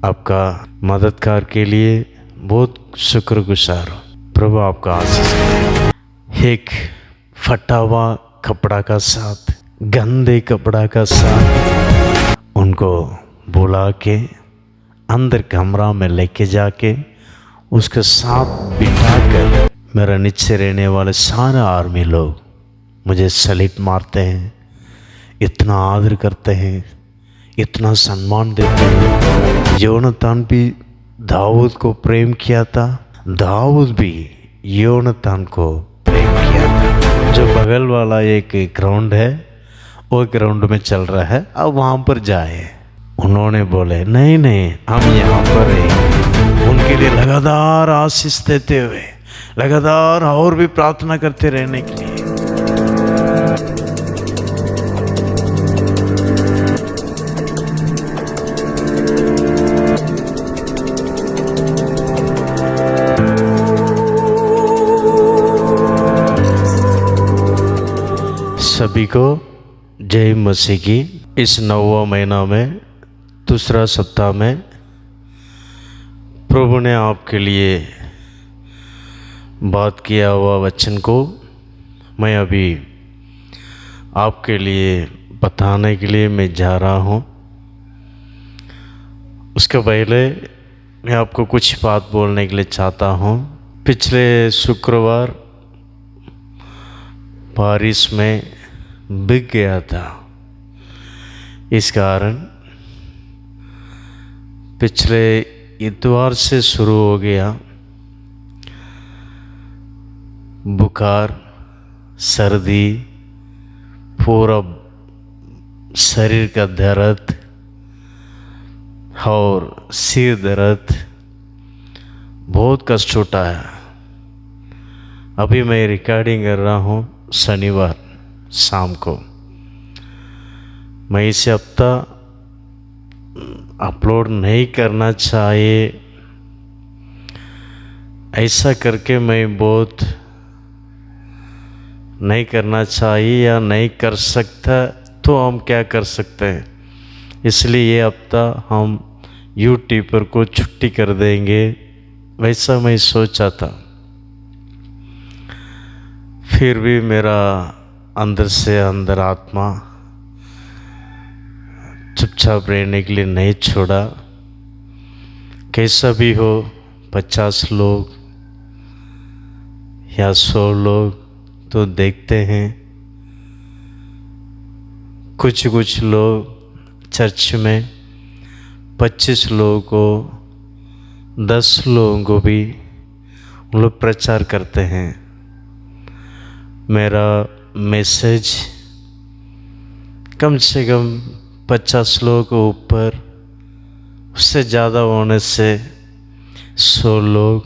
आपका मददगार के लिए बहुत शुक्रगुजार हूँ। प्रभु आपका आशीष करे। एक फटा हुआ कपड़ा का साथ, गंदे कपड़ा का साथ उनको बुला के अंदर कमरा में लेके जाके उसके साथ बिठा कर मेरा नीचे रहने वाले सारे आर्मी लोग मुझे सलीट मारते हैं, इतना आदर करते हैं, इतना सम्मान देते हैं। योनातान भी दाऊद को प्रेम किया था, दाऊद भी योनातान को प्रेम किया था। जो बगल वाला एक ग्राउंड है, वो ग्राउंड में चल रहा है, अब वहाँ पर जाए। उन्होंने बोले नहीं नहीं, हम यहाँ पर रहेंगे। उनके लिए लगातार आशीष देते हुए, लगातार और भी प्रार्थना करते रहने के लिए। सभी को जय मसीह की। इस 9वां महीना में दूसरा सप्ताह में प्रभु ने आपके लिए बात किया हुआ वचन को मैं अभी आपके लिए बताने के लिए मैं जा रहा हूँ। उसके पहले मैं आपको कुछ बात बोलने के लिए चाहता हूँ। पिछले शुक्रवार बारिश में भीग गया था, इस कारण पिछले इतवार से शुरू हो गया बुखार, सर्दी, पूरा शरीर का दर्द और सिर दर्द, बहुत कष्ट होता है। अभी मैं रिकॉर्डिंग कर रहा हूँ शनिवार शाम को। मैं इसे हफ्ता अपलोड नहीं करना चाहिए, ऐसा करके मैं बहुत नहीं करना चाहिए या नहीं कर सकता, तो हम क्या कर सकते हैं। इसलिए ये हफ्ता हम यूट्यूबर को छुट्टी कर देंगे, वैसा मैं सोचा था। फिर भी मेरा अंदर से अंदर आत्मा चुपचाप रहने के लिए नहीं छोड़ा। कैसा भी हो, 50 लोग या 100 लोग तो देखते हैं। कुछ लोग चर्च में 25 लोगों को, 10 लोगों को भी उन लोग प्रचार करते हैं। मेरा मैसेज कम से कम 50 लोगों के ऊपर, उससे ज़्यादा होने से 100 लोग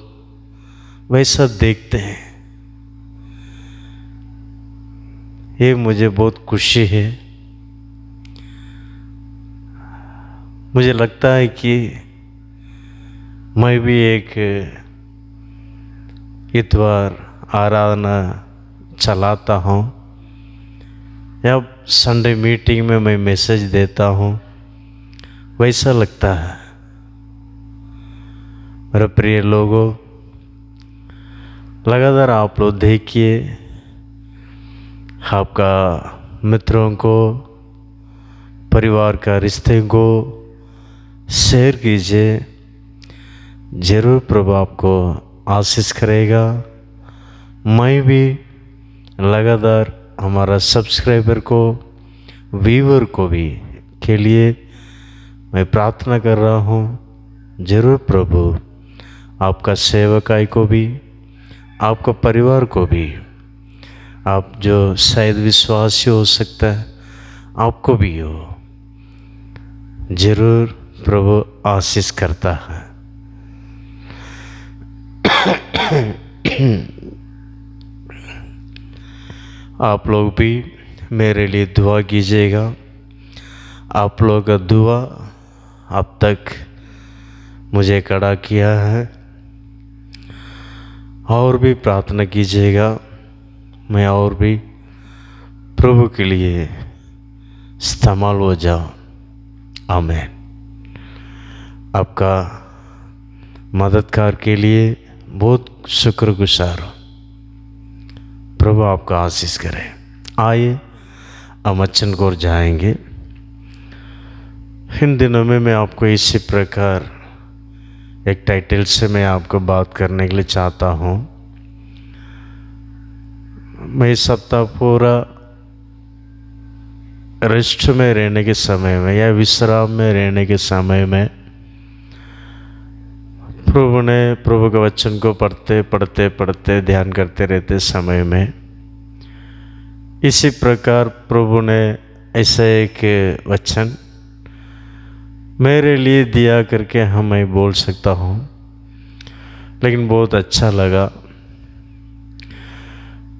वैसा देखते हैं। ये मुझे बहुत खुशी है। मुझे लगता है कि मैं भी एक इतवार आराधना चलाता हूँ या संडे मीटिंग में मैं मैसेज देता हूँ, वैसा लगता है। मेरे प्रिय लोगों, लगातार आप लोग देखिए, आपका मित्रों को, परिवार का रिश्ते को शेयर कीजिए। ज़रूर प्रभु आपको आशीष करेगा। मैं भी लगातार हमारा सब्सक्राइबर को, व्यूअर को भी के लिए मैं प्रार्थना कर रहा हूँ। ज़रूर प्रभु आपका सेवकाई को भी, आपका परिवार को भी, आप जो शायद विश्वासी हो सकता है, आपको भी हो, ज़रूर प्रभु आशीष करता है। आप लोग भी मेरे लिए दुआ कीजिएगा। आप लोगों का दुआ अब तक मुझे खड़ा किया है, और भी प्रार्थना कीजिएगा। मैं और भी प्रभु के लिए इस्तेमाल हो जाऊँ। आमीन। आपका मददगार के लिए बहुत शुक्रगुजार हूँ। प्रभु आपका आशीष करे। आइए हम वचन को जाएंगे। इन दिनों में मैं आपको इसी प्रकार एक टाइटल से मैं आपको बात करने के लिए चाहता हूँ। मैं इस सप्ताह पूरा रेस्ट में रहने के समय में या विश्राम में रहने के समय में प्रभु के वचन को पढ़ते ध्यान करते रहते समय में इसी प्रकार प्रभु ने ऐसा एक वचन मेरे लिए दिया करके मैं बोल सकता हूँ, लेकिन बहुत अच्छा लगा,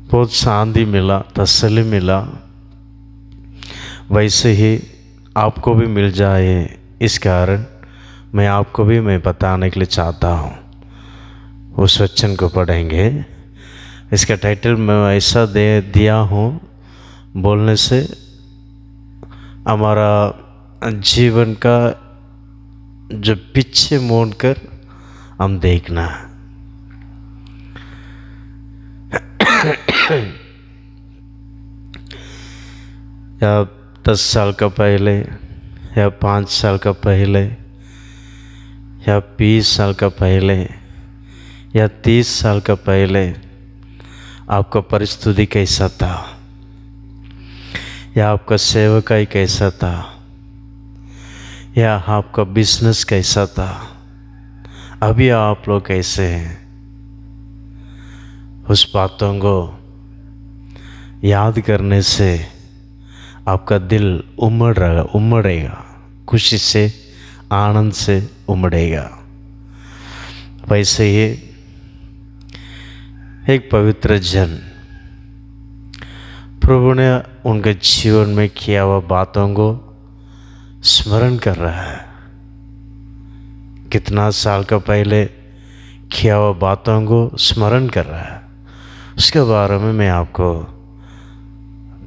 बहुत शांति मिला, तसल्ली मिला। वैसे ही आपको भी मिल जाए, इस कारण मैं बताने के लिए चाहता हूँ। उस वचन को पढ़ेंगे। इसका टाइटल मैं ऐसा दे दिया हूँ, बोलने से हमारा जीवन का जो पीछे मोड़ कर हम देखना है। या 10 साल का पहले या 5 साल का पहले या 20 साल का पहले या 30 साल का पहले आपका परिस्थिति कैसा था, या आपका सेवकाई कैसा था, या आपका बिजनेस कैसा था, अभी आप लोग कैसे हैं, उस बातों को याद करने से आपका दिल उमड़ेगा, खुशी से, आनंद से उमड़ेगा। वैसे ही एक पवित्र जन प्रभु ने उनके जीवन में किया हुआ बातों को स्मरण कर रहा है। कितना साल का पहले किया हुआ बातों को स्मरण कर रहा है। उसके बारे में मैं आपको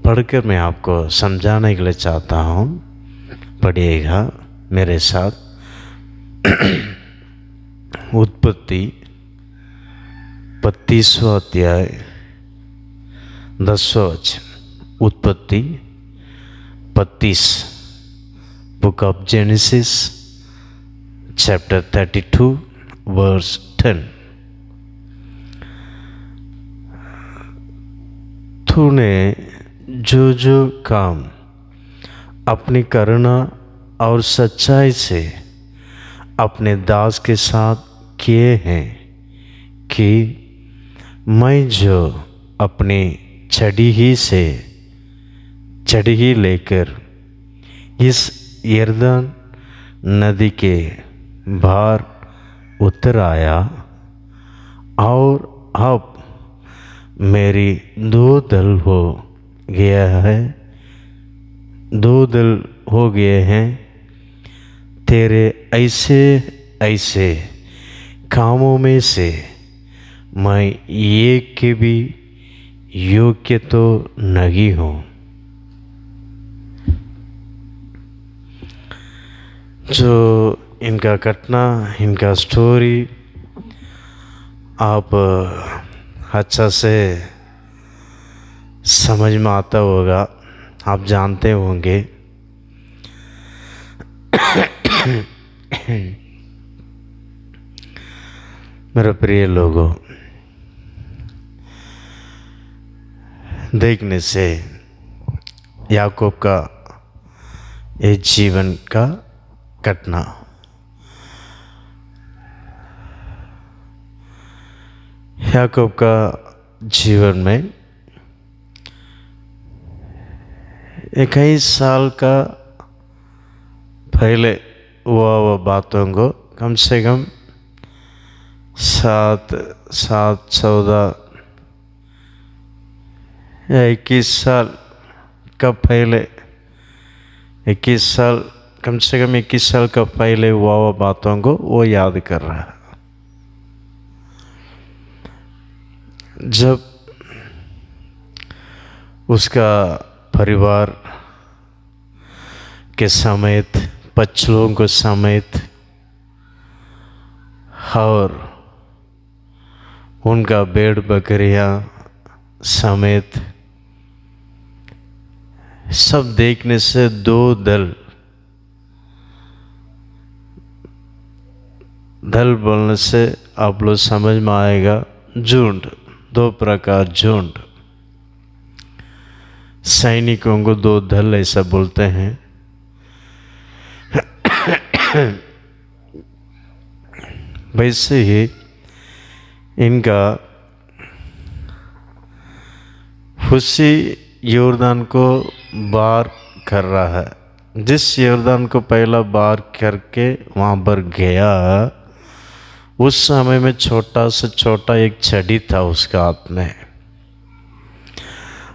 पढ़कर मैं आपको समझाने के लिए चाहता हूँ। पढ़िएगा मेरे साथ। उत्पत्ति 32वां अध्याय 10वां वचन। उत्पत्ति 32, book of Genesis chapter 32 verse 10। तूने जो जो काम अपनी करुणा और सच्चाई से अपने दास के साथ किए हैं, कि मैं जो अपनी छड़ी ही लेकर इस यरदन नदी के पार उतर आया, और अब मेरी दो दल हो गए हैं। तेरे ऐसे कामों में से मैं एक के भी योग्य तो नहीं हूँ। जो इनका घटना, इनका स्टोरी आप अच्छा से समझ में आता होगा, आप जानते होंगे। मेरे प्रिय लोगों, देखने से याकूब का ये जीवन का घटना, याकूब का जीवन में 21 साल का पहले हुआ बातों को कम से कम 14 या 21 साल का पहले, 21 साल, कम से कम 21 साल का पहले हुआ बातों को वो याद कर रहा है। जब उसका परिवार के समेत, बच्चों को समेत और उनका भेड़ बकरियां समेत सब देखने से दो दल बोलने से आप लोग समझ में आएगा, झुंड, दो प्रकार झुंड। सैनिकों को दो दल ऐसा बोलते हैं। वैसे ही इनका उसी योर्दान को बार कर रहा है। जिस योर्दान को पहला बार करके वहाँ पर गया, उस समय में छोटा से छोटा एक छड़ी था उसका हाथ में।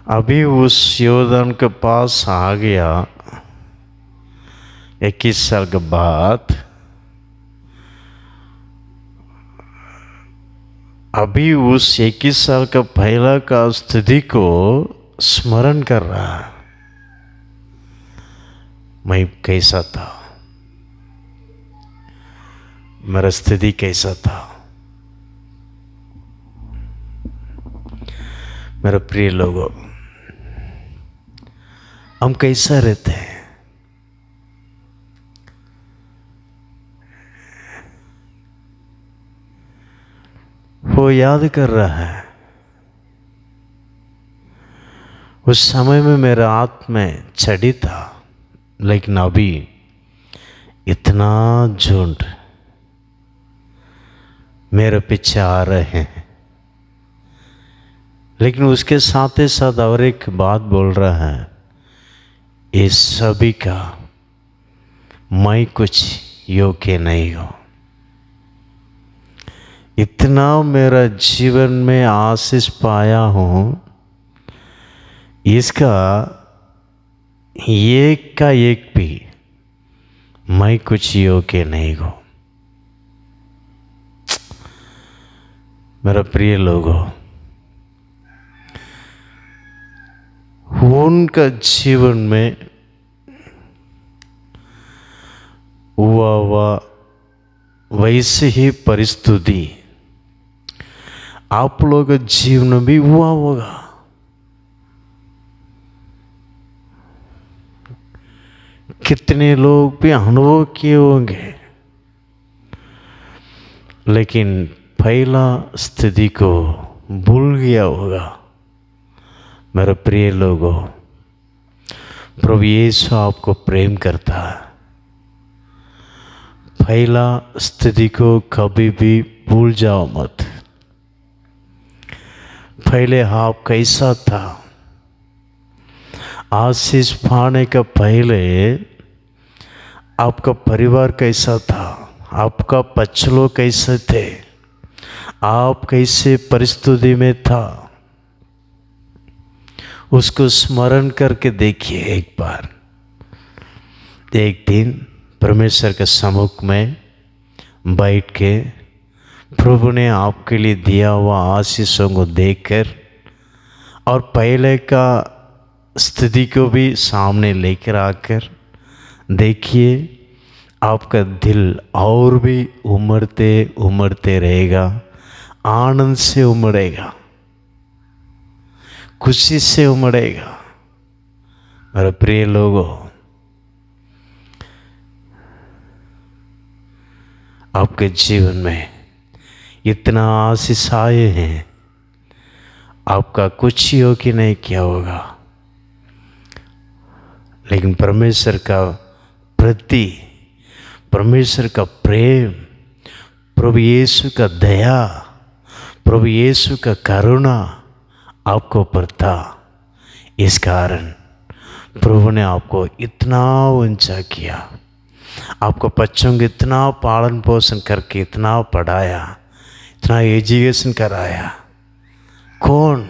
अभी उस योर्दान के पास आ गया 21 साल के बाद, अभी उस 21 साल का पहला का स्थिति को स्मरण कर रहा है। मैं कैसा था, मेरा स्थिति कैसा था। मेरे प्रिय लोगों, हम कैसा रहते हैं? वो याद कर रहा है, उस समय में मेरे हाथ में छड़ी था, लेकिन अभी इतना झुंड मेरे पीछे आ रहे हैं। लेकिन उसके साथ ही साथ और एक बात बोल रहा है, इस सभी का मैं कुछ योग्य नहीं हूं। इतना मेरा जीवन में आशीष पाया हूं, इसका एक का एक भी मैं कुछ योग्य नहीं हूं। मेरा प्रिय लोगों, उनका जीवन में हुआ वैसे ही परिस्थिति आप लोग के जीवन में भी हुआ होगा। कितने लोग भी अनुभव किए होंगे, लेकिन पहला स्थिति को भूल गया होगा। मेरे प्रिय लोगों, प्रभु यीशु आपको प्रेम करता है। पहला स्थिति को कभी भी भूल जाओ मत। पहले आप कैसा था, आशीष पाने का पहले आपका परिवार कैसा था, आपका पछलो कैसे थे, आप कैसे परिस्थिति में था, उसको स्मरण करके देखिए एक बार। एक दिन परमेश्वर के सम्मुख में बैठ के प्रभु ने आपके लिए दिया हुआ आशीषों को देखकर और पहले का स्थिति को भी सामने लेकर आकर देखिए, आपका दिल और भी उमड़ते उमड़ते रहेगा, आनंद से उमड़ेगा, खुशी से उमड़ेगा। मेरे प्रिय लोगों, आपके जीवन में इतना आशीष आए हैं, आपका कुछ योग्य नहीं किया होगा, लेकिन परमेश्वर का प्रति, परमेश्वर का प्रेम, प्रभु यीशु का दया, प्रभु यीशु का करुणा आपको ऊपर था। इस कारण प्रभु ने आपको इतना ऊंचा किया, आपको बच्चों को इतना पालन पोषण करके इतना पढ़ाया, इतना एजुकेशन कराया। कौन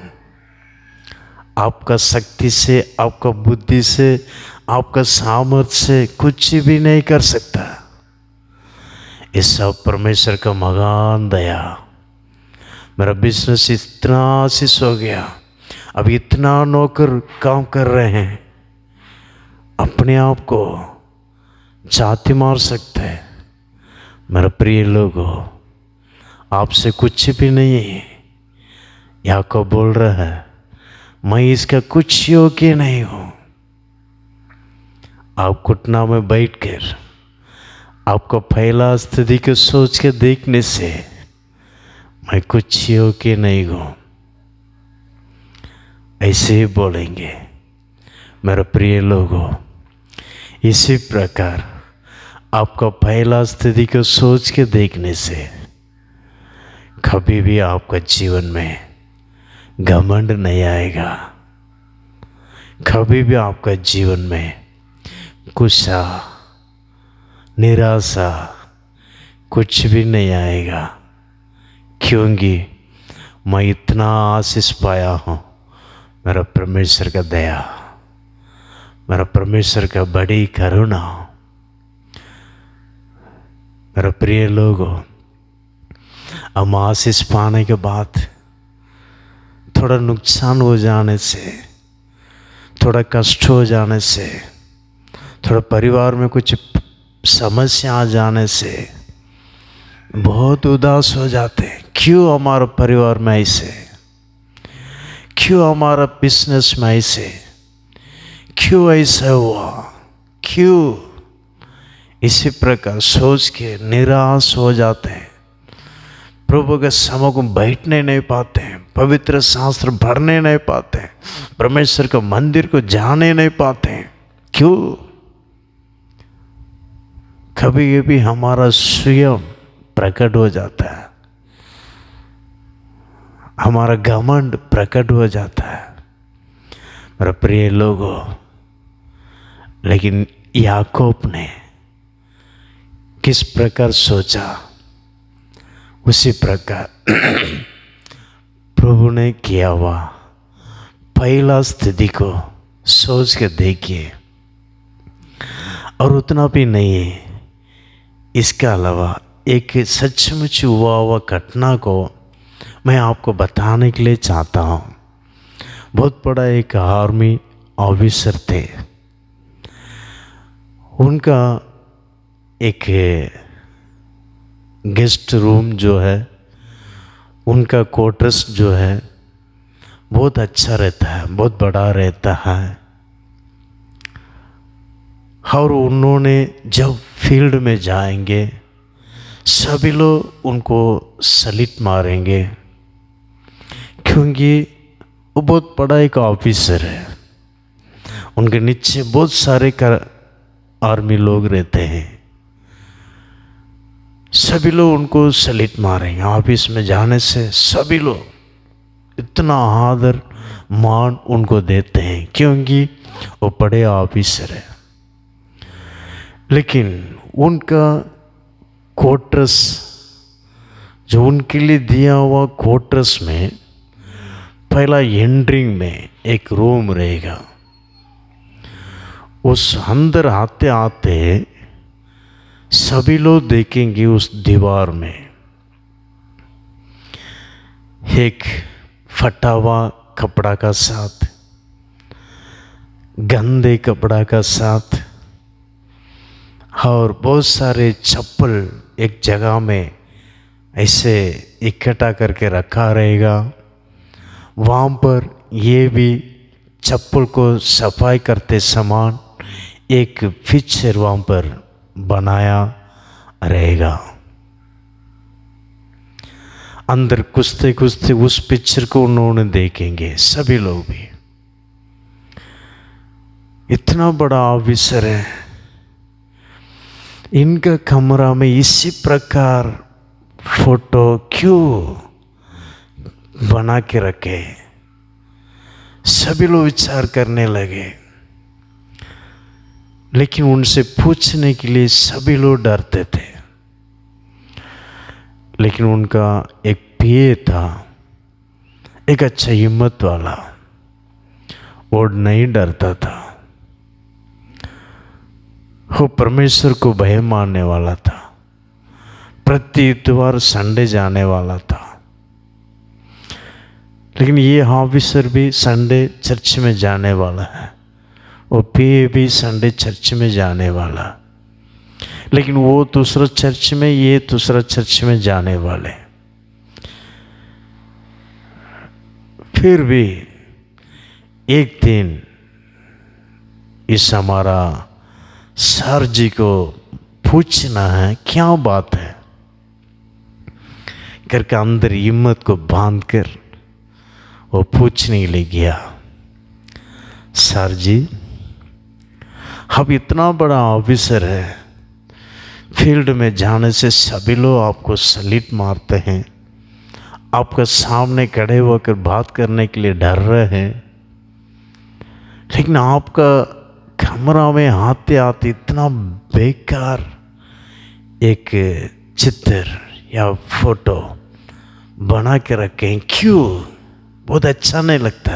आपका शक्ति से, आपका बुद्धि से, आपका सामर्थ्य से कुछ भी नहीं कर सकता। इस सब परमेश्वर का महान दया। मेरा बिजनेस इतना आशीष हो गया, अब इतना नौकर काम कर रहे हैं, अपने आप को छाती मार सकते हैं। मेरे प्रिय लोगों, आपसे कुछ भी नहीं है। याकूब बोल रहा है, मैं इसका कुछ योग्य नहीं हूं। आप घुटना में बैठकर आपको पहला स्थिति को सोच के देखने से मैं कुछ योग्य नहीं हूं, ऐसे ही बोलेंगे। मेरे प्रिय लोगों, इसी प्रकार आपका पहला स्थिति को सोच के देखने से कभी भी आपका जीवन में घमंड नहीं आएगा। कभी भी आपका जीवन में गुस्सा, निराशा कुछ भी नहीं आएगा, क्योंकि मैं इतना आशीष पाया हूँ। मेरा परमेश्वर का दया, मेरा परमेश्वर का बड़ी करुणा। मेरा प्रिय लोगों, हम आशीष पाने के बाद थोड़ा नुकसान हो जाने से, थोड़ा कष्ट हो जाने से, थोड़ा परिवार में कुछ समस्या आ जाने से बहुत उदास हो जाते हैं। क्यों हमारा परिवार में ऐसे, क्यों हमारा बिजनेस में ऐसे, क्यों ऐसा हुआ, क्यों? इसी प्रकार सोच के निराश हो जाते हैं। प्रभु के समय को बैठने नहीं पाते हैं, पवित्र शास्त्र भरने नहीं पाते हैं, परमेश्वर के मंदिर को जाने नहीं पाते हैं। क्यों? कभी कभी हमारा स्वयं प्रकट हो जाता है, हमारा घमंड प्रकट हो जाता है। मेरे प्रिय लोगों, लेकिन याकूब ने किस प्रकार सोचा, उसी प्रकार प्रभु ने किया हुआ पहला स्थिति को सोच के देखिए। और उतना भी नहीं है, इसके अलावा एक सचमुच हुआ घटना को मैं आपको बताने के लिए चाहता हूँ। बहुत बड़ा एक आर्मी ऑफिसर थे। उनका एक गेस्ट रूम जो है, उनका क्वार्टर्स जो है बहुत अच्छा रहता है, बहुत बड़ा रहता है। और उन्होंने जब फील्ड में जाएंगे सभी लोग उनको सलीट मारेंगे, क्योंकि वो बहुत बड़ा एक ऑफिसर है। उनके नीचे बहुत सारे आर्मी लोग रहते हैं, सभी लोग उनको सलीट मारेंगे। ऑफिस में जाने से सभी लोग इतना आदर मान उनको देते हैं, क्योंकि वो बड़े ऑफिसर है। लेकिन उनका क्वार्टर्स, जो उनके लिए दिया हुआ क्वार्टर्स में पहला एंट्रिंग में एक रूम रहेगा। उस अंदर आते आते सभी लोग देखेंगे उस दीवार में एक फटा हुआ कपड़ा का साथ, गंदे कपड़ा का साथ, और बहुत सारे चप्पल एक जगह में ऐसे इकट्ठा करके रखा रहेगा। वहाँ पर ये भी चप्पल को सफाई करते समान एक पिक्चर वहाँ पर बनाया रहेगा। अंदर कुछते कुछते उस पिक्चर को उन्होंने देखेंगे सभी लोग भी। इतना बड़ा ऑफिसर है, इनका कमरा में इसी प्रकार फोटो क्यों बना के रखे? सभी लोग विचार करने लगे, लेकिन उनसे पूछने के लिए सभी लोग डरते थे। लेकिन उनका एक पीए था, एक अच्छा हिम्मत वाला, वो नहीं डरता था। वो परमेश्वर को भय मानने वाला था, प्रति इतवार संडे जाने वाला था। लेकिन ये ऑफिसर भी संडे चर्च में जाने वाला है, वो पीए भी संडे चर्च में जाने वाला। लेकिन वो दूसरा चर्च में, ये दूसरा चर्च में जाने वाले। फिर भी एक दिन इस हमारा सर जी को पूछना है क्या बात है करके अंदर हिम्मत को बांध कर वो पूछने के लिए गया। सर जी, अब इतना बड़ा ऑफिसर है, फील्ड में जाने से सभी लोग आपको सलीट मारते हैं, आपका सामने खड़े होकर बात करने के लिए डर रहे हैं, लेकिन आपका कमरा में आते आते इतना बेकार एक चित्र या फोटो बना के रखे हैं, क्यों? बहुत अच्छा नहीं लगता।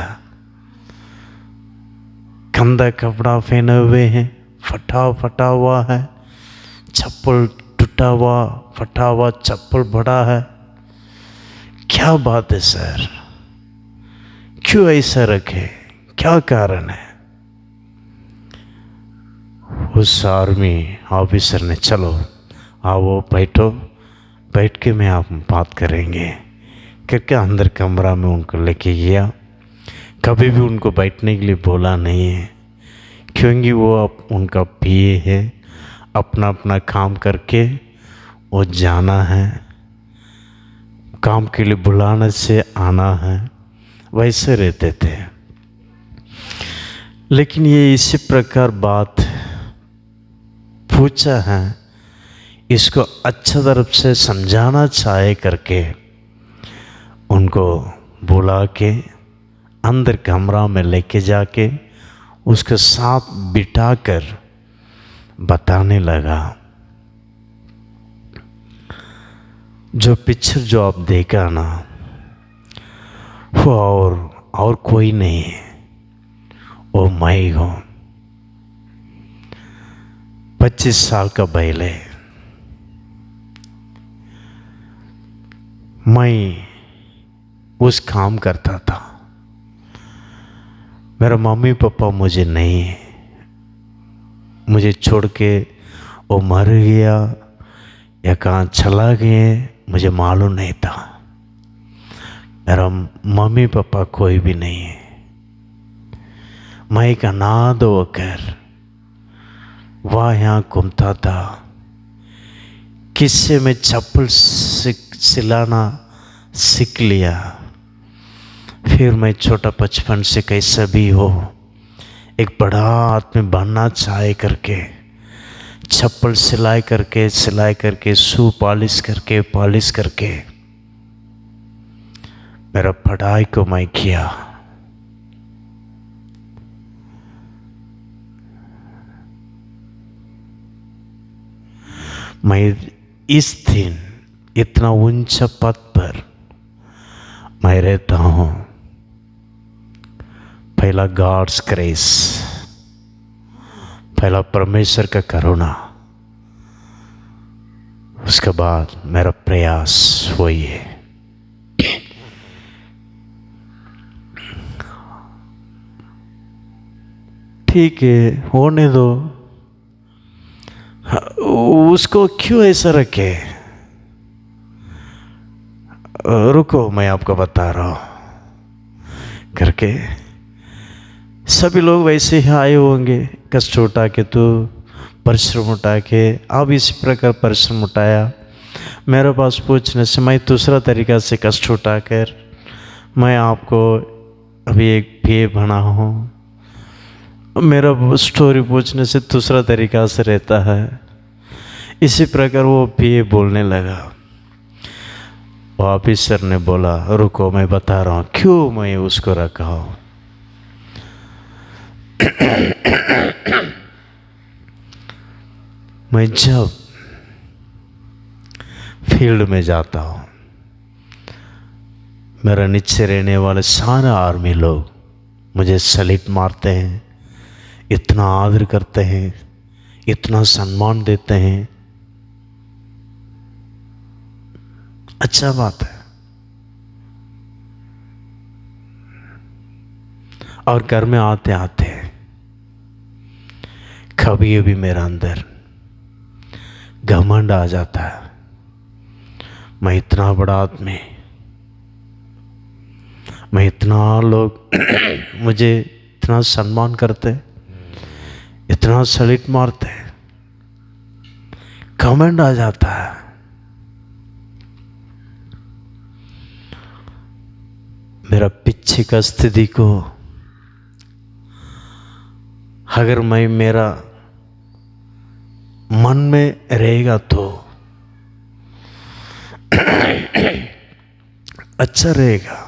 गंदा कपड़ा पहने हुए हैं, फटा हुआ है, चप्पल टूटा हुआ फटा हुआ चप्पल बड़ा है। क्या बात है सर, क्यों ऐसा रखे, क्या कारण है? उस आर्मी ऑफिसर ने चलो आओ बैठो, बैठ के मैं आप बात करेंगे करके अंदर कमरा में उनको लेके गया। कभी भी उनको बैठने के लिए बोला नहीं है, क्योंकि वो अब उनका पीए है, अपना अपना काम करके वो जाना है, काम के लिए बुलाने से आना है, वैसे रहते थे। लेकिन ये इसी प्रकार बात पूछा है, इसको अच्छा तरफ से समझाना चाहे करके उनको बुला के अंदर कमरा में लेके जाके उसके साथ बिठाकर बताने लगा, जो पिक्चर जो आप देखा ना वो और कोई नहीं है, वो मैं हूँ। 25 साल का बैल है, मैं उस काम करता था। मेरा मम्मी पापा मुझे नहीं, मुझे छोड़ के वो मर गया या कहाँ चला गए मुझे मालूम नहीं था। मेरा मम्मी पापा कोई भी नहीं है। मैं एक अनाथ होकर वहाँ यहाँ घूमता था, किससे मैं चप्पल सिलाना सीख लिया। फिर मैं छोटा बचपन से कैसा भी हो एक बड़ा आदमी बनना चाहे करके चप्पल सिलाई करके शू पॉलिश करके मेरा पढ़ाई को मैं किया। मैं इस दिन इतना ऊंचा पद पर मैं रहता हूँ। पहला गॉड्स ग्रेस, पहला परमेश्वर का करुणा, उसके बाद मेरा प्रयास वही है। ठीक है, होने दो, उसको क्यों ऐसा रखे? रुको मैं आपको बता रहा हूँ करके सभी लोग वैसे ही आए होंगे, कष्ट उठा के, तो परिश्रम उठा के, अब इसी प्रकार परिश्रम उठाया। मेरे पास पूछने से मैं दूसरा तरीका से कष्ट उठाकर मैं आपको अभी एक पीए बना हूँ। मेरा स्टोरी पूछने से दूसरा तरीका से रहता है। इसी प्रकार वो पीए बोलने लगा। ऑफिसर ने बोला रुको मैं बता रहा हूँ क्यों मैं उसको रखा हूँ। मैं जब फील्ड में जाता हूँ, मेरा नीचे रहने वाले सारे आर्मी लोग मुझे सलीट मारते हैं, इतना आदर करते हैं, इतना सम्मान देते हैं। अच्छा बात है। और घर में आते आते कभी भी मेरा अंदर घमंड आ जाता है, मैं इतना बड़ा आदमी, मैं इतना लोग मुझे इतना सम्मान करते, इतना सलीट मारते, कमेंट आ जाता है। मेरा पीछे का स्थिति को अगर मैं मेरा मन में रहेगा तो अच्छा रहेगा,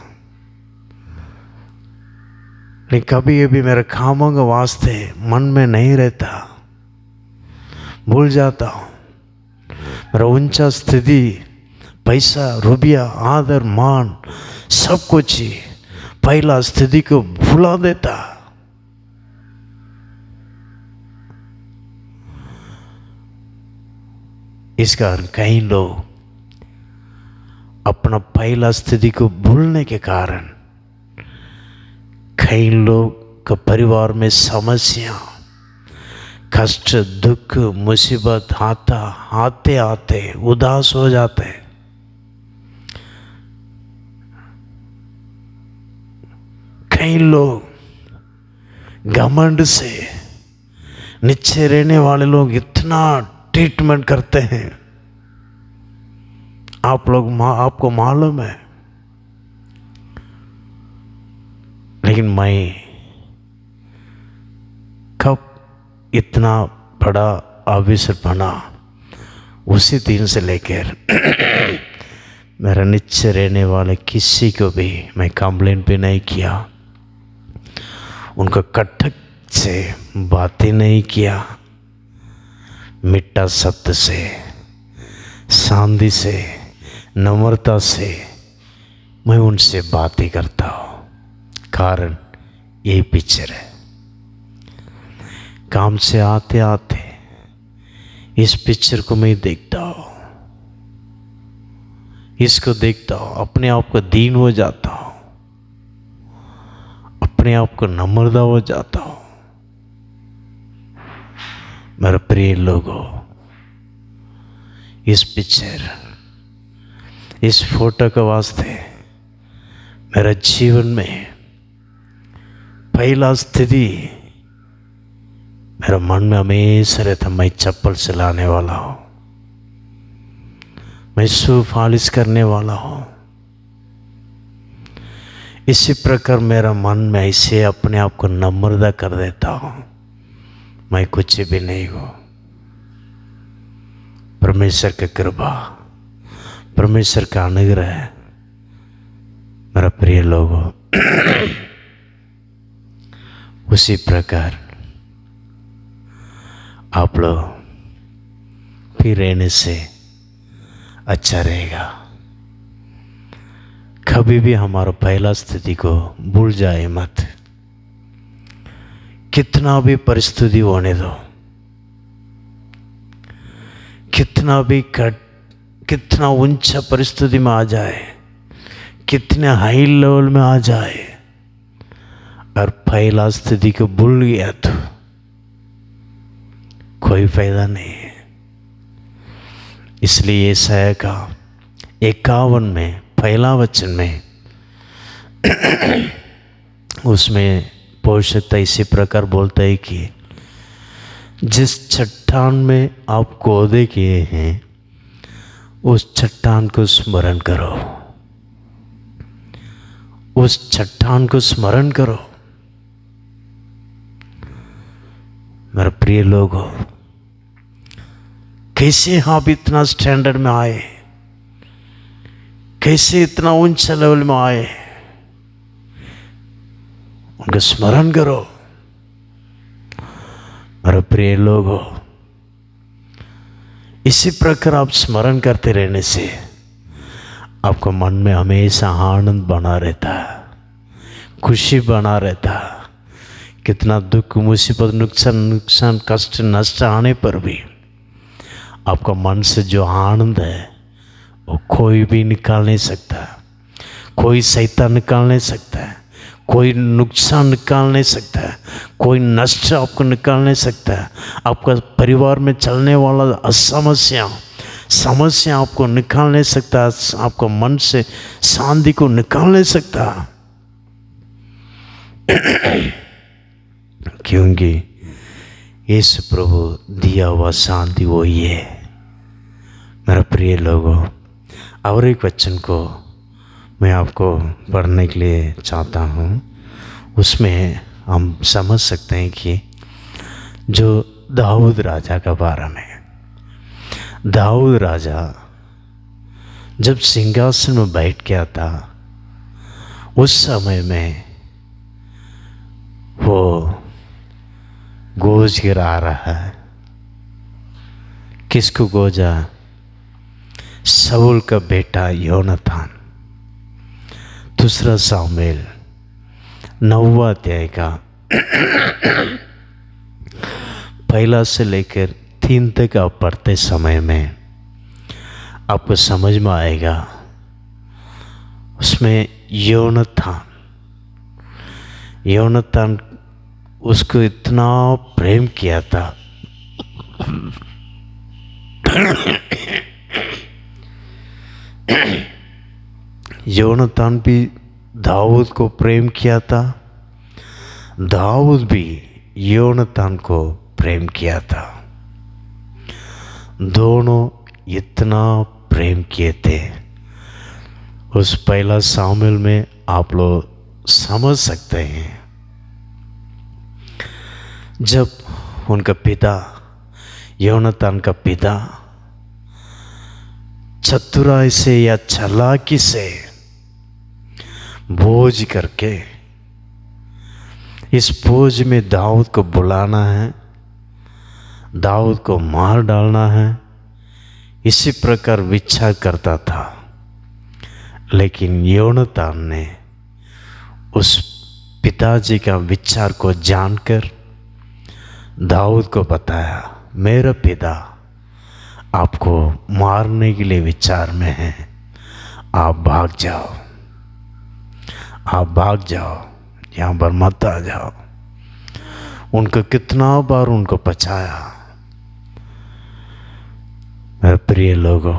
लेकिन कभी कभी मेरे कामों के वास्ते मन में नहीं रहता, भूल जाता हूँ। मेरा ऊंचा स्थिति, पैसा, रुपया, आदर, मान सब कुछ ही पहला स्थिति को भुला देता। इस कारण कई लोग अपना पहला स्थिति को भूलने के कारण कई लोग का परिवार में समस्या, कष्ट, दुख, मुसीबत आते आते उदास हो जाते। कई लोग घमंड से, नीचे रहने वाले लोग इतना ट्रीटमेंट करते हैं, आपको मालूम है। लेकिन मैं कब इतना बड़ा ऑफिसर बना, उसी दिन से लेकर मेरा नीचे रहने वाले किसी को भी मैं कंप्लेंट भी नहीं किया, उनको कटक से बातें नहीं किया, मिट्टा सत्य से, शांति से, नम्रता से मैं उनसे बातें करता हूँ। कारण यही पिक्चर है। काम से आते आते इस पिक्चर को मैं देखता हूँ, इसको देखता हूँ, अपने आप को दीन हो जाता हूँ, अपने आप को नम्रता हो जाता हूँ। मेरे प्रिय लोगों, इस पिक्चर, इस फोटो के वास्ते मेरा जीवन में पहला स्थिति मेरा मन में हमेशा रहता, मैं चप्पल चलाने वाला हूँ, मैं शू पॉलिश करने वाला हूँ। इसी प्रकार मेरा मन में ऐसे अपने आप को नम्रता कर देता हूँ, मैं कुछ भी नहीं हूँ। परमेश्वर की कृपा, परमेश्वर का अनुग्रह। मेरा प्रिय लोगों, उसी प्रकार आप लोग भी रहने से अच्छा रहेगा। कभी भी हमारा पहला स्थिति को भूल जाए मत। कितना भी परिस्थिति होने दो, कितना ऊंचा परिस्थिति में आ जाए, कितने हाई लेवल में आ जाए, और पहला स्थिति को भूल गया तो कोई फायदा नहीं है। इसलिए यशायाह का 51 में पहला वचन में उसमें पोषकता इसी प्रकार बोलता है कि जिस चट्टान में आप खोदे किए हैं उस चट्टान को स्मरण करो, उस चट्टान को स्मरण करो। मेरे प्रिय लोगों, कैसे आप इतना स्टैंडर्ड में आए, कैसे इतना ऊंचा लेवल में आए, उनका स्मरण करो। मेरे प्रिय लोगों, इसी प्रकार आप स्मरण करते रहने से आपका मन में हमेशा आनंद बना रहता है, खुशी बना रहता है। कितना दुख, मुसीबत, नुकसान, कष्ट, नष्ट आने पर भी आपका मन से जो आनंद है वो कोई भी निकाल नहीं सकता, कोई शैतान निकाल नहीं सकता है, कोई नुकसान निकाल नहीं सकता है, कोई नष्ट आपको निकाल नहीं सकता है। आपका परिवार में चलने वाला समस्या आपको निकाल नहीं सकता, आपको मन से शांति को निकाल नहीं सकता। क्योंकि यीशु प्रभु दिया हुआ शांति वही है। मेरा प्रिय लोगों, और एक वचन को मैं आपको पढ़ने के लिए चाहता हूँ। उसमें हम समझ सकते हैं कि जो दाऊद राजा का बारे में, दाऊद राजा जब सिंहासन में बैठ गया था, उस समय में वो गोज गिरा रहा है। किसको गोजा? शाऊल का बेटा योनातान। दूसरा शामूएल 9वां अध्याय का 1 से लेकर 3 तक आप पढ़ते समय में आपको समझ में आएगा। उसमें योनातान उसको इतना प्रेम किया था। योनातान भी दाऊद को प्रेम किया था, दाऊद भी योनातान को प्रेम किया था। दोनों इतना प्रेम किए थे। उस 1 शामूएल में आप लोग समझ सकते हैं, जब उनका पिता, योनातान का पिता चतुराई से या चालाकी से बोझ करके इस बोझ में दाऊद को बुलाना है, दाऊद को मार डालना है, इसी प्रकार विचार करता था। लेकिन योनातान ने उस पिताजी का विचार को जानकर दाऊद को बताया, मेरा पिता आपको मारने के लिए विचार में है, आप भाग जाओ, आप भाग जाओ, यहाँ पर मत आ जाओ। उनको कितना बार उनको बचाया। मेरे प्रिय लोगों,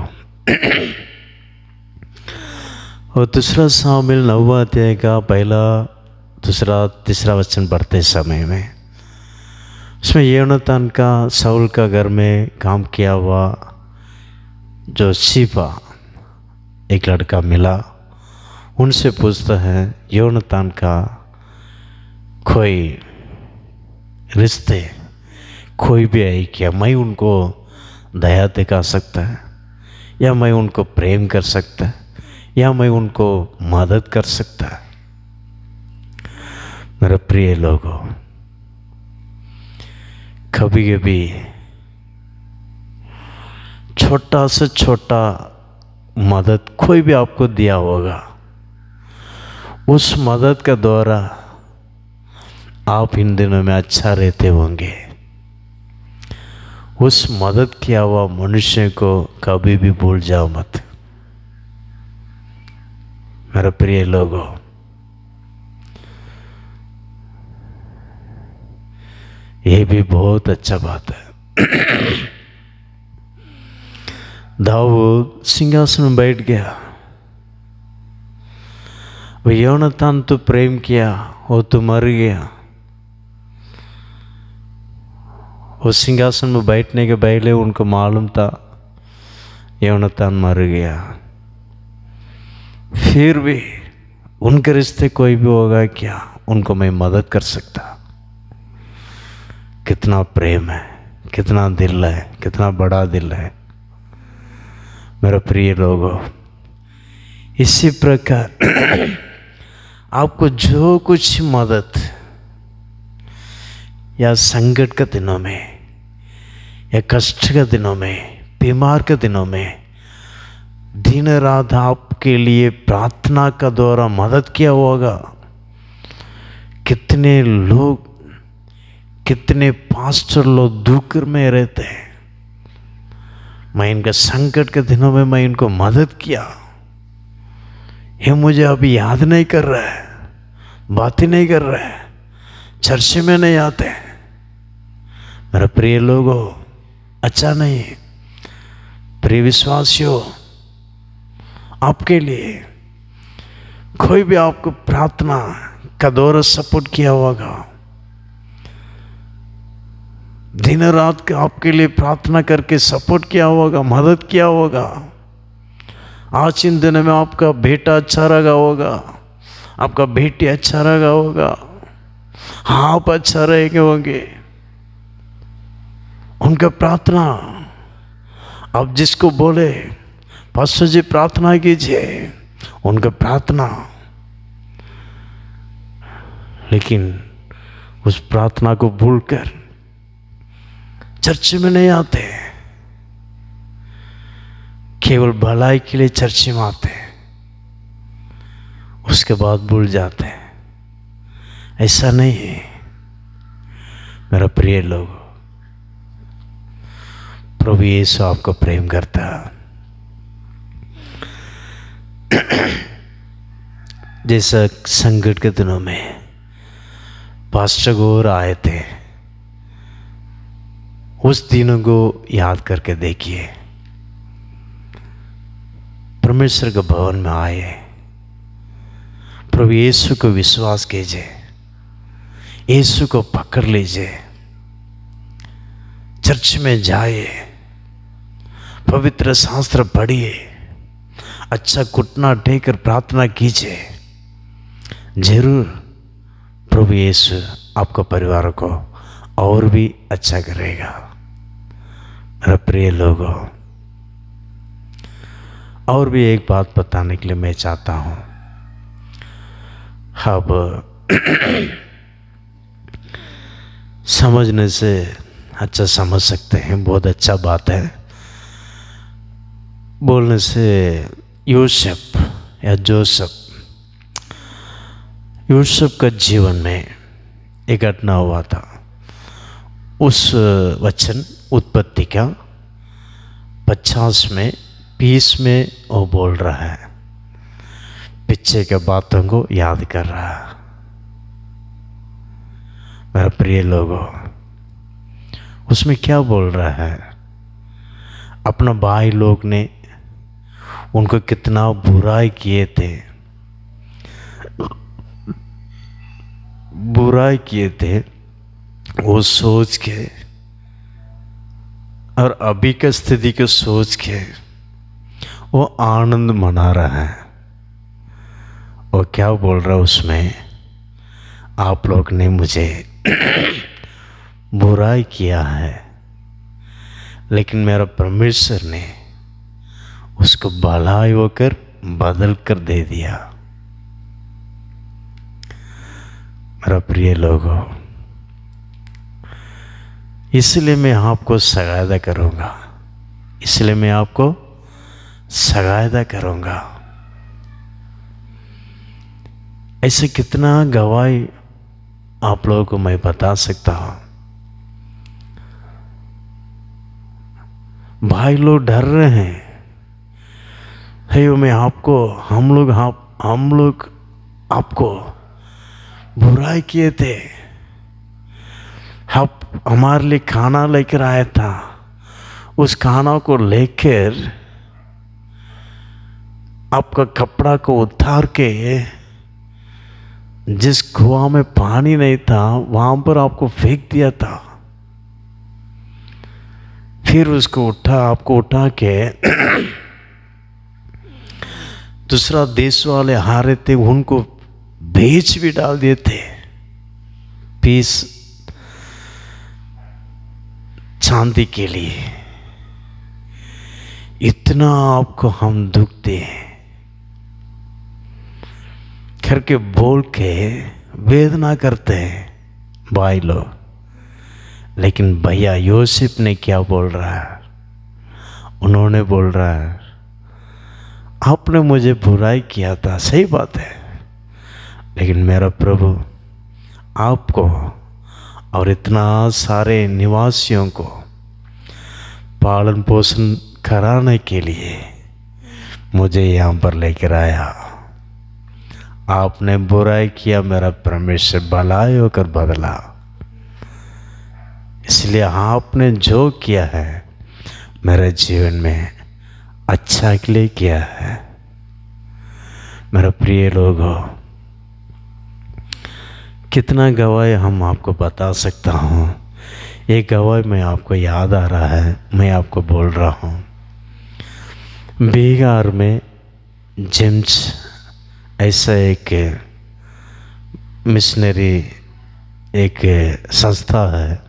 और दूसरा शामूएल 9वां अध्याय का 1, 2, 3 वचन पढ़ते समय में उसमें योनातान का शाऊल का घर में काम किया हुआ जो सीबा एक लड़का मिला, उनसे पूछता है योनातान का कोई रिश्ते कोई भी है क्या, मैं उनको दया दिखा सकता है, या मैं उनको प्रेम कर सकता है, या मैं उनको मदद कर सकता है। मेरे प्रिय लोगों, कभी कभी छोटा से छोटा मदद कोई भी आपको दिया होगा, उस मदद का द्वारा आप इन दिनों में अच्छा रहते होंगे। उस मदद किया हुआ मनुष्य को कभी भी भूल जाओ मत। मेरे प्रिय लोगों, ये भी बहुत अच्छा बात है। दाऊद सिंहासन में बैठ गया, वो योनातान तो प्रेम किया, वो तो मर गया। वो सिंहासन में बैठने के पहले उनको मालूम था योनातान मर गया, फिर भी उनके रिश्ते कोई भी होगा क्या, उनको मैं मदद कर सकता। कितना प्रेम है, कितना दिल है, कितना बड़ा दिल है। मेरे प्रिय लोगों, इसी प्रकार आपको जो कुछ मदद या संकट के दिनों में या कष्ट के दिनों में, बीमार के दिनों में दिन रात आपके लिए प्रार्थना का द्वारा मदद किया होगा। कितने लोग, कितने पास्टर लोग दुख में रहते हैं, मैं इनका संकट के दिनों में मैं इनको मदद किया। ये मुझे अभी याद नहीं कर रहा है, बात ही नहीं कर रहा है, चर्च में नहीं आते। मेरे प्रिय लोगों, अच्छा नहीं। प्रिय विश्वासियों, आपके लिए कोई भी आपको प्रार्थना कदोर सपोर्ट किया होगा, दिन रात आपके लिए प्रार्थना करके सपोर्ट किया होगा, मदद किया होगा। आज इन दिनों में आपका बेटा अच्छा रहा होगा, आपका बेटी अच्छा रहा होगा, आप अच्छा रहेंगे होंगे। उनका प्रार्थना, आप जिसको बोले पास्टर जी प्रार्थना कीजिए, उनका प्रार्थना, लेकिन उस प्रार्थना को भूलकर चर्च में नहीं आते, केवल भलाई के लिए चर्च में आते, उसके बाद भूल जाते हैं। ऐसा नहीं है मेरा प्रिय लोग। प्रभु यीशु आपको प्रेम करता। जैसा संकट के दिनों में पास्टर गौर आए थे, उस दिनों को याद करके देखिए। परमेश्वर के भवन में आए, प्रभु यीशु को विश्वास कीजिए, यीशु को पकड़ लीजिए, चर्च में जाइए, पवित्र शास्त्र पढ़िए, अच्छा घुटना टेकर प्रार्थना कीजिए। जरूर प्रभु यीशु आपको परिवार को और भी अच्छा करेगा। मेरा प्रिय लोगों, और भी एक बात बताने के लिए मैं चाहता हूँ। अब समझने से अच्छा समझ सकते हैं, बहुत अच्छा बात है। बोलने से यूसुफ या यूसुफ का जीवन में एक घटना हुआ था। उस वचन उत्पत्ति का 50 में 20 में वो बोल रहा है, पीछे के बातों को याद कर रहा है। मेरा प्रिय लोगों, उसमें क्या बोल रहा है? अपना भाई लोग ने उनको कितना बुराई किए थे, वो सोच के और अभी की स्थिति को सोच के वो आनंद मना रहा है। और क्या बोल रहा है उसमें? आप लोग ने मुझे बुराई किया है, लेकिन मेरा परमेश्वर ने उसको भलाई होकर बदल कर दे दिया। मेरा प्रिय लोगों, इसलिए मैं आपको सगायदा करूंगा। ऐसे कितना गवाही आप लोगों को मैं बता सकता हूं। भाई लोग डर रहे हैं, मैं हम लोग आपको बुराई किए थे। आप हमारे लिए खाना लेकर आया था, उस खाना को लेकर आपका कपड़ा को उतार के जिस कुआं में पानी नहीं था वहां पर आपको फेंक दिया था। फिर आपको उठा के दूसरा देश वाले आ रहे थे, उनको बेच भी डाल दिए थे 20 चांदी के लिए। इतना आपको हम दुख दे करके बोल के वेदना करते हैं भाई लोग, लेकिन भैया यूसुफ ने क्या बोल रहा है? उन्होंने बोल रहा है, आपने मुझे बुराई किया था, सही बात है, लेकिन मेरा प्रभु आपको और इतना सारे निवासियों को पालन पोषण कराने के लिए मुझे यहाँ पर लेकर आया। आपने बुराई किया, मेरा परमेश्वर भलाई होकर बदला। इसलिए आपने जो किया है मेरे जीवन में अच्छा के लिए किया है। मेरा प्रिय लोगों, कितना गवाही हम आपको बता सकता हूँ। ये गवाही मैं आपको याद आ रहा है, मैं आपको बोल रहा हूँ। बिहार में जेम्स ऐसा एक मिशनरी एक संस्था है,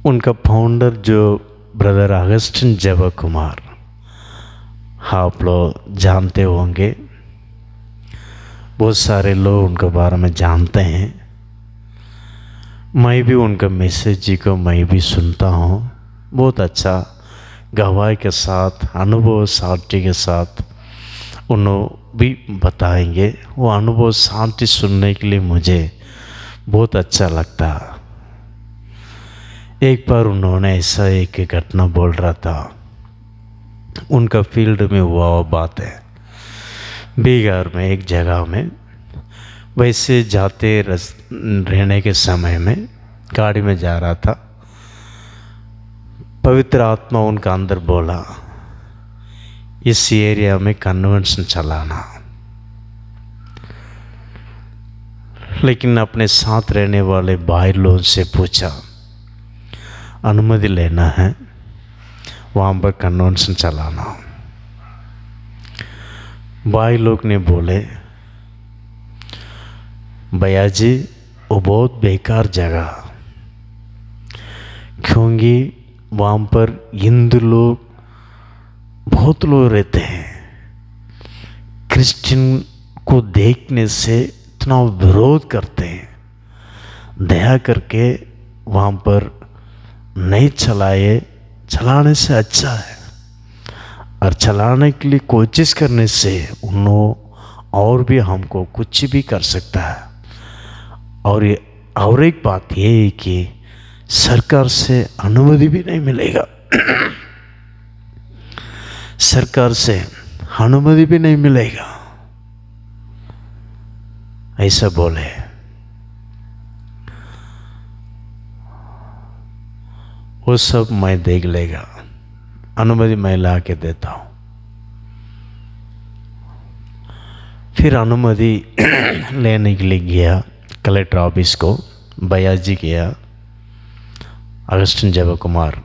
उनका फाउंडर जो ब्रदर अगस्टिन जब कुमार, आप लोग जानते होंगे, बहुत सारे लोग उनके बारे में जानते हैं। मैं भी उनका मैसेज जी को मैं भी सुनता हूँ। बहुत अच्छा गवाही के साथ, अनुभव साक्षी के साथ उन्होंने भी बताएंगे। वो अनुभव साक्षी सुनने के लिए मुझे बहुत अच्छा लगता। एक बार उन्होंने ऐसा एक घटना बोल रहा था, उनका फील्ड में हुआ वो बात है। बिहार में एक जगह में वैसे जाते रहने के समय में गाड़ी में जा रहा था, पवित्र आत्मा उनका अंदर बोला इस एरिया में कन्वेंशन चलाना। लेकिन अपने साथ रहने वाले भाई लोगों से पूछा, अनुमति लेना है वहाँ पर कन्वेंशन चलाना। भाई लोग ने बोले, भैया जी वो बहुत बेकार जगह, क्योंकि वहाँ पर हिंदू लोग बहुत लोग रहते हैं, क्रिश्चियन को देखने से इतना विरोध करते हैं, दया करके वहाँ पर नहीं चलाने से अच्छा है। और चलाने के लिए कोशिश करने से उन्होंने और भी हमको कुछ भी कर सकता है। और एक बात ये है कि सरकार से अनुमति भी नहीं मिलेगा सरकार से अनुमति भी नहीं मिलेगा, ऐसा बोले। वो सब मैं देख लेगा, अनुमति मैं ला के देता हूँ। फिर अनुमति लेने के लिए गया कलेक्टर ऑफिस को, भैया जी गया, अगस्टिन जब कुमार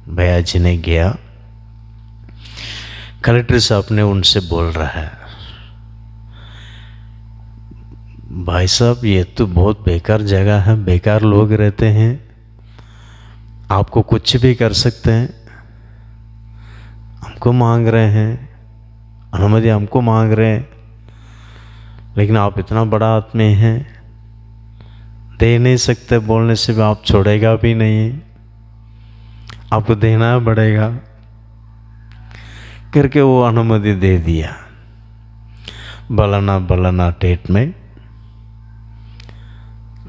भैया जी ने गया। कलेक्टर साहब ने उनसे बोल रहा है, भाई साहब ये तो बहुत बेकार जगह है, बेकार लोग रहते हैं, आपको कुछ भी कर सकते हैं, हमको मांग रहे हैं अनुमति, हमको मांग रहे हैं, लेकिन आप इतना बड़ा आदमी हैं, दे नहीं सकते, बोलने से भी आप छोड़ेगा भी नहीं, आपको देना पड़ेगा करके वो अनुमति दे दिया। बलाना डेट में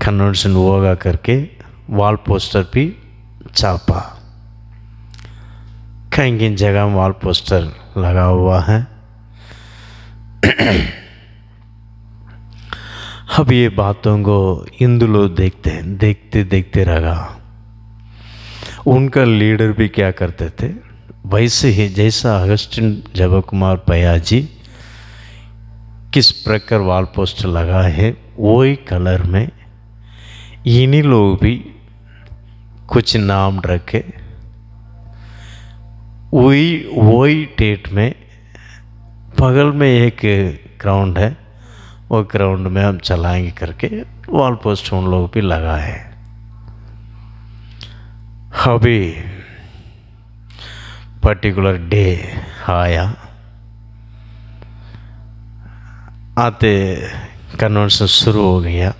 कन्वेंशन होगा करके वॉल पोस्टर भी छापा। कहीं किन जगह वॉल पोस्टर लगा हुआ है। अब ये बातों को हिंदू लोग देखते रहा। उनका लीडर भी क्या करते थे, वैसे ही जैसा अगस्टिन जब कुमार भैया जी किस प्रकार वॉल पोस्टर लगा है, वही कलर में इन्हीं लोग भी कुछ नाम रखे, वही डेट में बगल में एक ग्राउंड है, वो ग्राउंड में हम चलाएंगे करके वॉल पोस्ट उन लोग भी लगा है। अभी पर्टिकुलर डे आया, आते कन्वेंशन शुरू हो गया।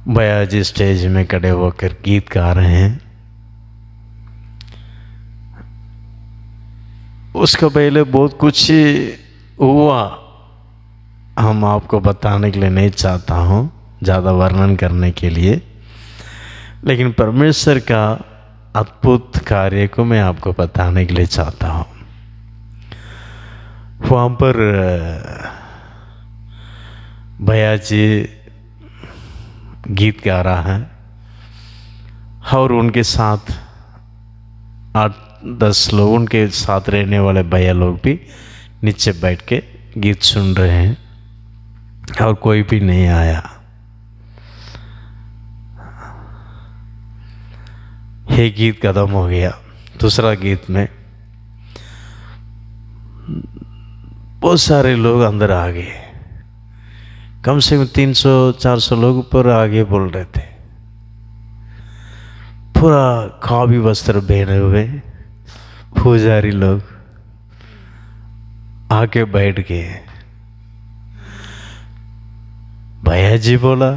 भैया जी स्टेज में खड़े होकर गीत गा रहे हैं। उसका पहले बहुत कुछ हुआ, हम आपको बताने के लिए नहीं चाहता हूँ, ज़्यादा वर्णन करने के लिए, लेकिन परमेश्वर का अद्भुत कार्य को मैं आपको बताने के लिए चाहता हूँ। वहाँ पर भैया जी गीत गा रहा है और उनके साथ 8-10 लोग, उनके साथ रहने वाले भैया लोग भी नीचे बैठ के गीत सुन रहे हैं। और कोई भी नहीं आया। एक गीत खत्म हो गया। दूसरा गीत में बहुत सारे लोग अंदर आ गए, कम से कम 300-400 लोग ऊपर आगे बोल रहे थे। पूरा कावी वस्त्र पहने हुए पुजारी लोग आके बैठ गए। भैया जी बोला,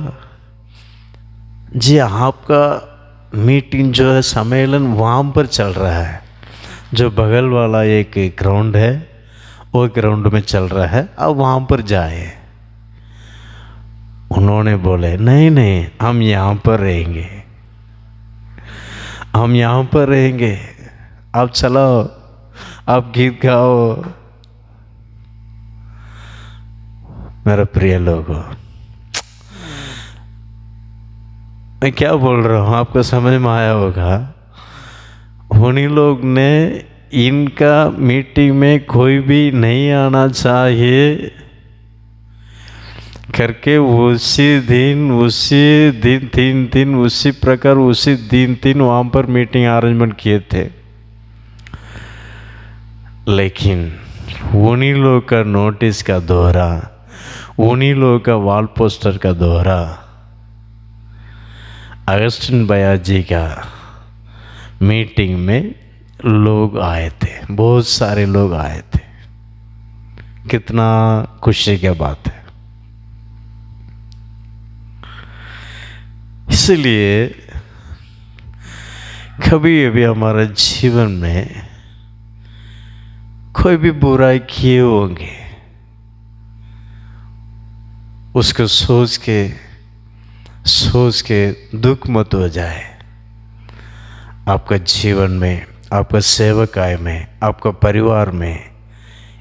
जी आपका मीटिंग जो है, सम्मेलन वहाँ पर चल रहा है, जो बगल वाला एक ग्राउंड है, वो ग्राउंड में चल रहा है, अब वहाँ पर जाए। उन्होंने बोले नहीं नहीं, हम यहाँ पर रहेंगे, हम यहाँ पर रहेंगे, आप चलो, आप गीत गाओ। मेरे प्रिय लोगों, मैं क्या बोल रहा हूँ आपको समझ में आया होगा। उन्हीं लोग ने इनका मीटिंग में कोई भी नहीं आना चाहिए करके उसी दिन 3 दिन उसी प्रकार उसी दिन वहाँ पर मीटिंग अरेंजमेंट किए थे। लेकिन उन्हीं लोग का नोटिस का दोहरा, उन्हीं लोग का वॉल पोस्टर का दोहरा, अगस्टिन भैया जी का मीटिंग में लोग आए थे, बहुत सारे लोग आए थे। कितना खुशी की बात है। इसलिए कभी भी हमारे जीवन में कोई भी बुराई किए होंगे, उसको सोच के दुख मत हो जाए। आपका जीवन में, आपका सेवकाई में, आपका परिवार में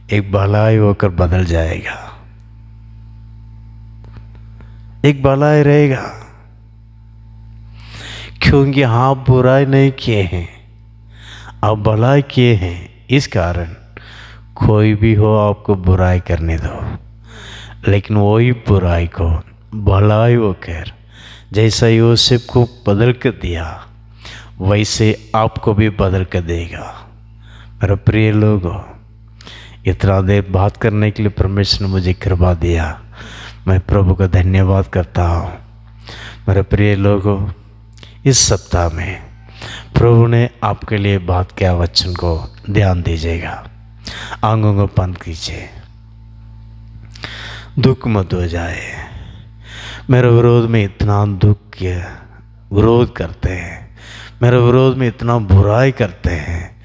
एक भलाई होकर बदल जाएगा, एक भलाई रहेगा। क्योंकि आप बुराई नहीं किए हैं, आप भलाई किए हैं। इस कारण कोई भी हो आपको बुराई करने दो, लेकिन वही बुराई को भलाई होकर, जैसा यूसुफ को बदल कर दिया, वैसे आपको भी बदल कर देगा। मेरे प्रिय लोगों, इतना देर बात करने के लिए परमेश्वर ने मुझे कृपा दिया, मैं प्रभु का धन्यवाद करता हूँ। मेरे प्रिय लोगों, इस सप्ताह में प्रभु ने आपके लिए बात किया वचन को ध्यान दीजिएगा, आंखों को बंद कीजिए, दुख मत हो जाए। मेरे विरोध में इतना दुख विरोध करते हैं, मेरे विरोध में इतना बुराई करते हैं,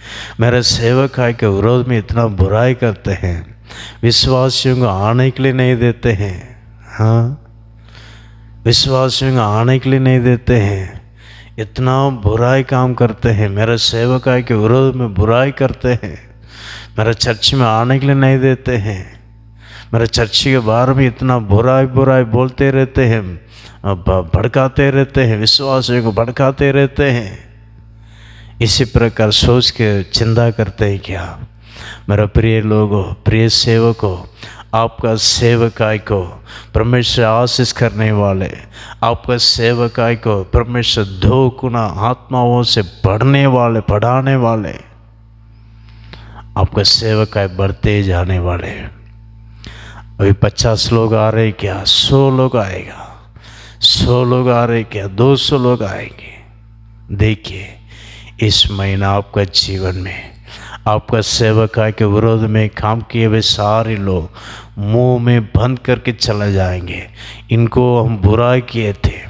मेरे सेवक के विरोध में इतना बुराई करते हैं, विश्वासियों को आने के लिए नहीं देते हैं। हाँ, विश्वासियों को आने के लिए नहीं देते हैं, इतना बुराई काम करते हैं, मेरे सेवक के विरोध में बुराई करते हैं, मेरे चर्च में आने के लिए नहीं देते हैं, मेरे चर्च के बारे में इतना बुराई बोलते रहते हैं, भड़काते रहते हैं, विश्वासियों को भड़काते रहते हैं। इसी प्रकार सोच के चिंता करते हैं क्या? मेरा प्रिय लोगों, प्रिय सेवकों, आपका सेवकाई को परमेश्वर आशीष करने वाले, आपका सेवकाई को परमेश्वर 2 गुना आत्माओं से बढ़ने वाले, बढ़ाने वाले, आपका सेवकाई बढ़ते जाने वाले। अभी 50 लोग आ रहे क्या? 100 लोग आएगा, 100 लोग आ रहे क्या? 200 लोग आएंगे। देखिए, इस महीना आपका जीवन में आपका सेवकाई के विरोध में काम किए हुए सारे लोग मुंह में बंद करके चले जाएंगे। इनको हम बुराई किए थे,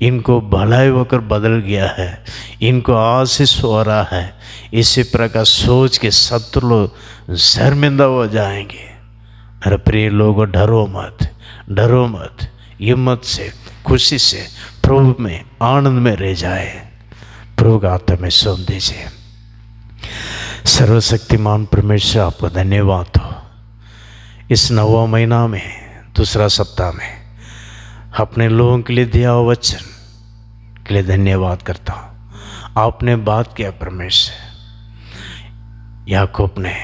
इनको भलाई होकर बदल गया है, इनको आशीष हो रहा है, इसी प्रकार सोच के शत्रु लोग शर्मिंदा हो जाएंगे। मेरे प्रिय लोगों, डरो मत, डरो मत, हिम्मत से, खुशी से प्रभु में आनंद में रह जाए। प्रभु का आत्मा में सौंप दीजिए। सर्वशक्तिमान परमेश्वर, आपको धन्यवाद हो। इस 9वां महीना में, दूसरा सप्ताह में अपने लोगों के लिए दिया हुआ वचन के लिए धन्यवाद करता हूँ। आपने बात किया परमेश्वर, याकूब ने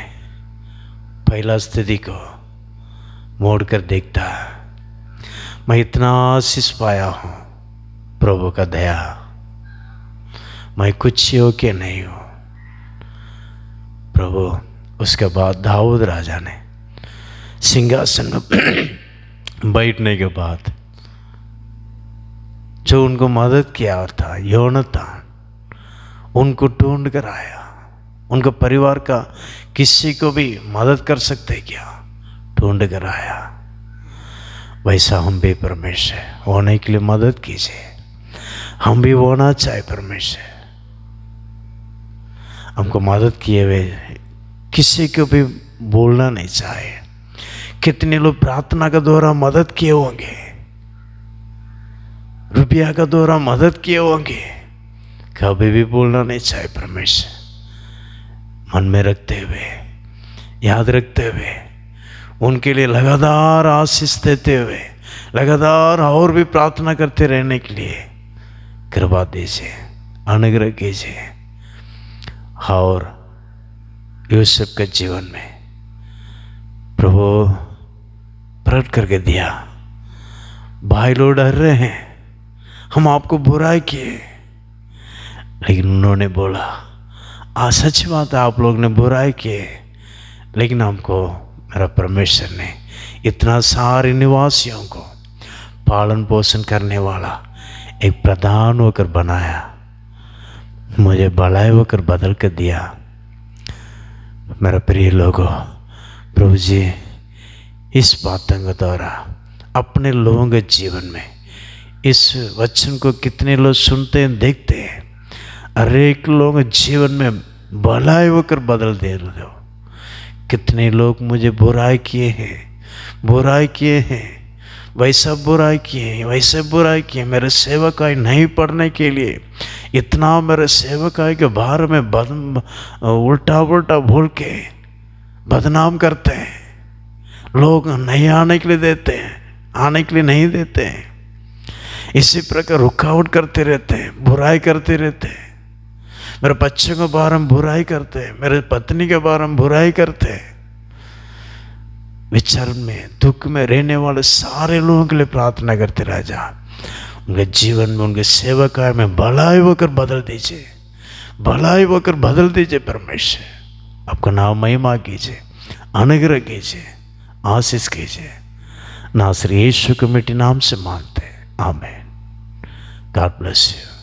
पहला स्थिति को मोड़ कर देखता है, मैं इतना आशीष पाया हूँ, प्रभु का दया, मैं कुछ योग्य नहीं हूँ प्रभु। उसके बाद दाऊद राजा ने सिंहासन में बैठने के बाद जो उनको मदद किया था योनातान, उनको ढूंढ कर आया। उनका परिवार का किसी को भी मदद कर सकते क्या, ढूंढ कर आया। वैसा हम भी परमेश्वर होने के लिए मदद कीजिए। हम भी होना चाहे परमेश्वर, हमको मदद किए हुए किसी को भी बोलना नहीं चाहे। कितने लोग प्रार्थना का द्वारा मदद किए होंगे, रुपया का द्वारा मदद किए होंगे, कभी भी बोलना नहीं चाहे परमेश्वर। मन में रखते हुए, याद रखते हुए, उनके लिए लगातार आशीष देते हुए, लगातार और भी प्रार्थना करते रहने के लिए कृपा दीजिए, अनुग्रह कीजिए। और यूसुफ के जीवन में प्रभु प्रकट करके दिया। भाई लोग डर रहे हैं, हम आपको बुराई किए, लेकिन उन्होंने बोला सच बात है, आप लोग ने बुराई किए, लेकिन हमको मेरा परमेश्वर ने इतना सारे निवासियों को पालन पोषण करने वाला एक प्रधान होकर बनाया, मुझे भलाई होकर बदल कर दिया। मेरा प्रिय लोगों, प्रभु जी इस बातों के द्वारा अपने लोगों के जीवन में इस वचन को कितने लोग सुनते हैं, देखते हैं, हर एक लोग जीवन में भलाई होकर बदल दे रहे हो। कितने लोग मुझे बुराई किए हैं, बुराई किए हैं, वैसा बुराई किए हैं, वैसे बुराई किए, मेरे सेवकाई नहीं पढ़ने के लिए इतना मेरे सेवकाई के बारे में उल्टा उल्टा बोल के बदनाम करते हैं। लोग नहीं आने के लिए देते हैं, आने के लिए नहीं देते हैं। इसी प्रकार रुकावट करते रहते हैं, बुराई करते रहते हैं। मेरे बच्चों के बारे में बुराई करते हैं, मेरे पत्नी के बारे में बुराई करते हैं। विचार में दुख में रहने वाले सारे लोगों के लिए प्रार्थना करते रह जा। उनके जीवन में, उनके सेवकाय में भलाई होकर बदल दीजिए, भलाई होकर बदल दीजिए परमेश्वर। आपका नाम महिमा कीजिए, अनुग्रह कीजिए, आशीष कीजिए। नासरी यीशु के मिट्टी नाम से मांगते हैं, आमीन। God bless you.